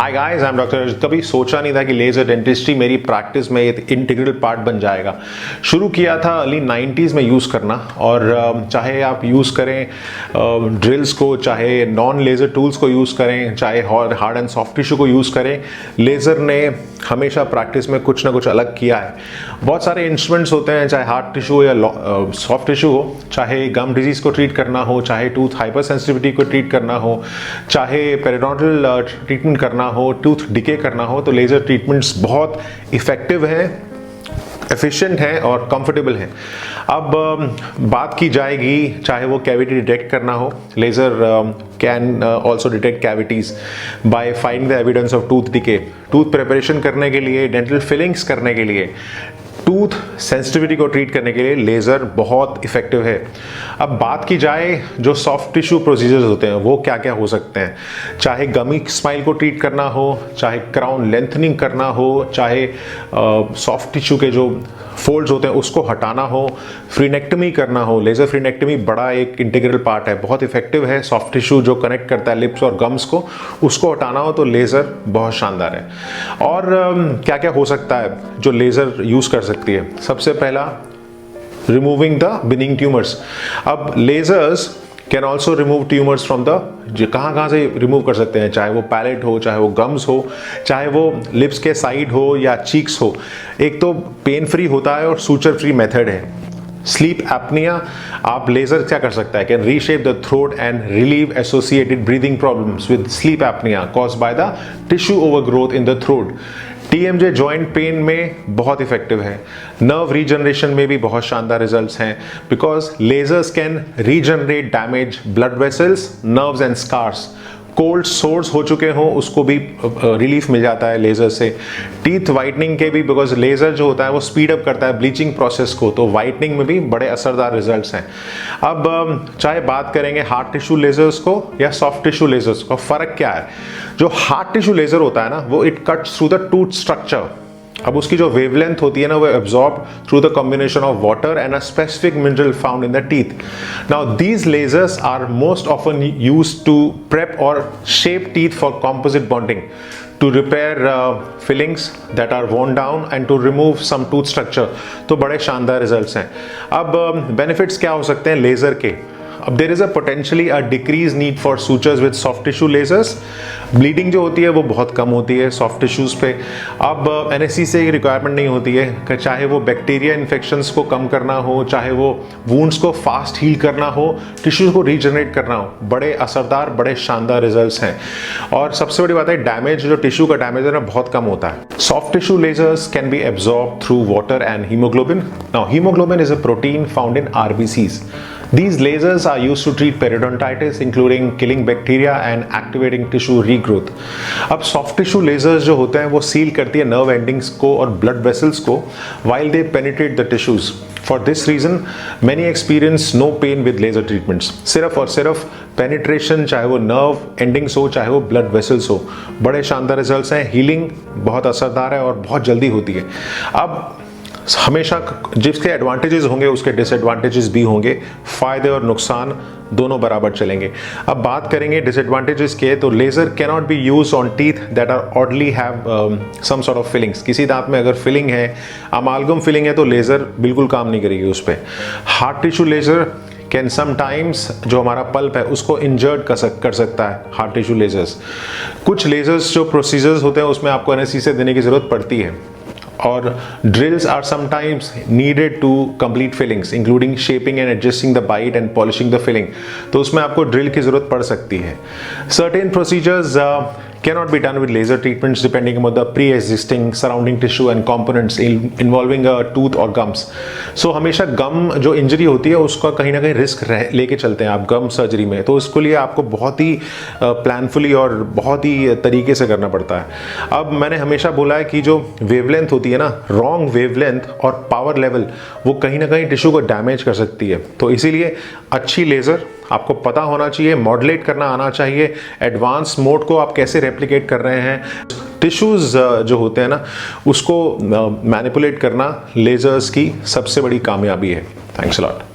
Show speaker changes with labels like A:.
A: Hi guys, I am doctor. कभी सोचा नहीं था कि लेजर डेंटिस्ट्री मेरी प्रैक्टिस में एक इंटीग्रल पार्ट बन जाएगा। शुरू किया था अर्ली 90s में यूज़ करना, और चाहे आप यूज़ करें ड्रिल्स को, चाहे नॉन लेज़र टूल्स को यूज़ करें, चाहे हार्ड एंड सॉफ्ट टिश्यू को यूज़ करें, लेज़र ने हमेशा प्रैक्टिस में कुछ ना कुछ अलग किया है। बहुत सारे इंस्ट्रूमेंट्स होते हैं, चाहे हार्ड टिश्यू या सॉफ्ट टिश्यू हो, चाहे गम डिजीज़ को ट्रीट करना हो, चाहे टूथ हाइपर सेंसिटिविटी को ट्रीट करना हो, चाहे पेरिडोंटल ट्रीटमेंट करना हो, टूथ डिके करना हो, तो लेज़र ट्रीटमेंट्स बहुत इफ़ेक्टिव हैं, एफिशिएंट हैं और कंफर्टेबल हैं। अब बात की जाएगी, चाहे वो कैविटी डिटेक्ट करना हो, laser can also detect cavities by finding the evidence of tooth decay. Tooth preparation करने के लिए, डेंटल फिलिंग्स करने के लिए, टूथ सेंसिटिविटी को ट्रीट करने के लिए लेज़र बहुत इफेक्टिव है। अब बात की जाए जो सॉफ्ट टिश्यू प्रोसीजर्स होते हैं वो क्या क्या हो सकते हैं, चाहे गमी स्माइल को ट्रीट करना हो, चाहे क्राउन लेंथनिंग करना हो, चाहे सॉफ्ट टिश्यू के जो फोल्ड्स होते हैं उसको हटाना हो, फ्रीनेक्टमी करना हो। लेज़र फ्रीनेक्टमी बड़ा एक इंटीग्रल पार्ट है, बहुत इफेक्टिव है। सॉफ्ट टिश्यू जो कनेक्ट करता है लिप्स और गम्स को, उसको हटाना हो तो लेज़र बहुत शानदार है। और क्या क्या हो सकता है जो लेज़र यूज़ कर सकती है। सबसे पहला, रिमूविंग द बिनिंग ट्यूमर्स। अब lasers can also remove tumours from the, कहाँ से रिमूव कर सकते हैं, चाहे वो पैलेट हो, चाहे वो गम्स हो, चाहे वो लिप्स के साइड हो या चीक्स हो। एक तो पेन फ्री होता है और सूचर फ्री मेथड है। स्लीप एपनिया, आप लेज़र क्या कर सकता है, can reshape the throat and relieve associated breathing problems with sleep apnoea caused by the tissue overgrowth in the throat. TMJ joint pain में बहुत इफेक्टिव है। नर्व रीजनरेशन में भी बहुत शानदार रिजल्ट्स हैं, because lasers can regenerate damage blood vessels, nerves and scars. Cold sores हो चुके हों उसको भी रिलीफ मिल जाता है लेज़र से। टीथ वाइटनिंग के भी, बिकॉज लेज़र जो होता है वो स्पीड अप करता है ब्लीचिंग प्रोसेस को, तो वाइटनिंग में भी बड़े असरदार रिजल्ट्स हैं। अब चाहे बात करेंगे हार्ड टिश्यू लेज़र्स को या सॉफ्ट टिश्यू लेज़र्स को, फ़र्क क्या है। जो हार्ड टिश्यू लेज़र होता है ना, वो it cuts through the tooth structure. अब उसकी जो वेवलेंथ होती है ना, वो absorb through the combination of water and a specific mineral found in the teeth. Now these lasers are most often used to prep or shape teeth for composite bonding, to repair fillings that are worn down and to remove some tooth structure। तो बड़े शानदार results हैं। अब benefits क्या हो सकते हैं laser के। अब there is a potentially a decrease need for sutures with soft tissue lasers. Bleeding जो होती है वो बहुत कम होती है सॉफ्ट टिश्यूज़ पे। अब एनेस्थीसिया की रिक्वायरमेंट नहीं होती है, चाहे वो बैक्टीरिया इन्फेक्शंस को कम करना हो, चाहे वो वुंड्स को फास्ट हील करना हो, टिश्यूज़ को रीजनरेट करना हो। बड़े असरदार, बड़े शानदार रिजल्ट्स हैं। और सबसे बड़ी बात है, डैमेज जो टिश्यू का डैमेज है ना, बहुत कम होता है। Soft tissue lasers can be absorb through water and haemoglobin. Now haemoglobin is a protein found in RBCs. These lasers are used to treat periodontitis, including killing bacteria and activating tissue regrowth. अब soft tissue lasers जो होते हैं वो seal करती है nerve endings को और blood vessels को while they penetrate the tissues. For this reason, many experience no pain with laser treatments. सिर्फ और सिर्फ penetration, चाहे वो nerve endings हो, चाहे वो blood vessels हो, बड़े शानदार रिजल्ट्स हैं। हीलिंग बहुत असरदार है और बहुत जल्दी होती है। अब हमेशा जिसके एडवांटेजेस होंगे उसके डिसएडवांटेजेस भी होंगे, फ़ायदे और नुकसान दोनों बराबर चलेंगे। अब बात करेंगे डिसएडवांटेजेस के, तो laser can not be use on teeth that are oddly have some sort of fillings. किसी दांत में अगर फिलिंग है, अमालगम फिलिंग है, तो लेज़र बिल्कुल काम नहीं करेगी उस पर। Hard tissue laser can sometimes, जो हमारा पल्प है उसको इंजर्ड कर सकता है हार्ड टिश्यू लेज़र्स। कुछ लेज़र्स जो प्रोसीजर्स होते हैं उसमें आपको एनेस्थीसिया देने की ज़रूरत पड़ती है, और drills are sometimes needed to complete fillings, including shaping and adjusting the bite and polishing the filling। तो उसमें आपको ड्रिल की ज़रूरत पड़ सकती है। Certain procedures cannot be done with laser treatments depending on the pre-existing surrounding tissue and components involving a tooth or gums। So हमेशा गम जो इंजरी होती है उसका कहीं ना कहीं रिस्क लेके चलते हैं आप गम सर्जरी में, तो उसके लिए आपको बहुत ही प्लानफुली और बहुत ही तरीके से करना पड़ता है। अब मैंने हमेशा बोला है कि जो वेवलेंथ होती है ना, रॉन्ग वेवलेंथ और पावर लेवल, वो कहीं ना कहीं टिश्यू को डैमेज कर सकती है। तो इसीलिए अच्छी लेज़र आपको पता होना चाहिए, मॉडुलेट करना आना चाहिए, एडवांस मोड को आप कैसे रेप्लिकेट कर रहे हैं। टिश्यूज़ जो होते हैं ना, उसको मैनिपुलेट करना लेज़र्स की सबसे बड़ी कामयाबी है। Thanks a lot.